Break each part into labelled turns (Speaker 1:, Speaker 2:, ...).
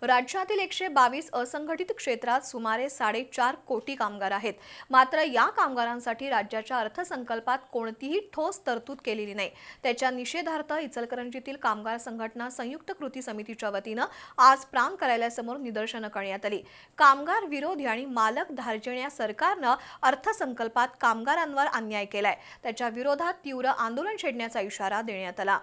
Speaker 1: राज्यातील 122 असंघटित क्षेत्रात सुमारे 4.5 कोटी कामगार आहेत। मात्र या कामगारांसाठी राज्याच्या अर्थसंकल्पात कोणतीही ठोस तरतूद केलेली नाही। त्याच्या निषेधार्थ इचलकरंजीतील कामगार संघटना संयुक्त कृती समितीच्या वतीने आज प्रांत कार्यालयासमोर निदर्शने करण्यात आली। कामगार विरोधी आणि मालक धार्जिण्या सरकारने अर्थसंकल्पात कामगारांवर अन्याय केलाय, त्याच्या विरोधात तीव्र आंदोलन छेडण्याचा इशारा देण्यात आला।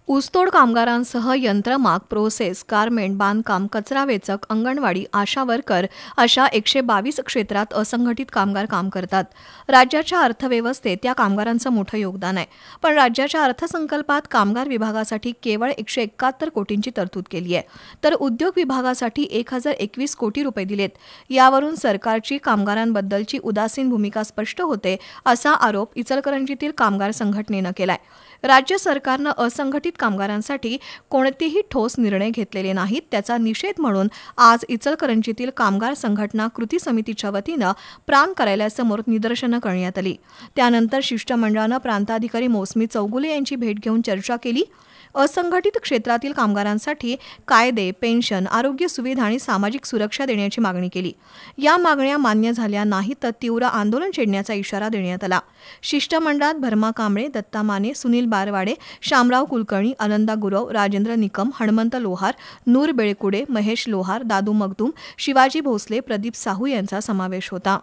Speaker 1: ऊसतोड कामगारांसह यंत्रमाग, प्रोसेस, गारमेंट, बांधकाम, कचरा वेचक, अंगणवाडी, आशा वर्कर अशा 122 क्षेत्रात असंघटित कामगार काम करतात। राज्याच्या अर्थव्यवस्थेत या कामगारांचं मोठं योगदान आहे, पण राज्याच्या अर्थसंकल्पात कामगार विभागासाठी केवळ 171 कोटींची तरतूद केली आहे, तर उद्योग विभागासाठी 1021 कोटी रुपये दिलेत। यावरून सरकारची कामगारांबद्दलची उदासीन भूमिका स्पष्ट होते, असा आरोप इचलकरंजीतील कामगार संघटनेनं केलाय। राज्य सरकारने असंघटित कामगारांसाठी कोणतेही ठोस निर्णय घेतलेले नाहीत, त्याचा निषेध म्हणून आज इचलकरंजीतील कामगार संघटना कृती समितीच्या वतीने प्रांत कार्यालयासमोर निदर्शने करण्यात आली। त्यानंतर शिष्टमंडळाने प्रांताधिकारी मौसमी चौगुले यांची भेट घेऊन चर्चा केली। असंघटित क्षेत्रातील कामगारांसाठी कायदे, पेन्शन, आरोग्य सुविधा आणि सामाजिक सुरक्षा देण्याची मागणी केली। या मागण्या मान्य झाल्या नाहीत तर तीव्र आंदोलन छेडण्याचा इशारा देण्यात आला। शिष्टमंडळात भरमा कांबळे, दत्ता माने, सुनील बारवाडे, शामराव कुलकर्णी, आनंदा गुरव, राजेंद्र निकम, हनुमंत लोहार, नूर बेळकुडे, महेश लोहार, दादू मगदूम, शिवाजी भोसले, प्रदीप साहू यांचा समावेश होता।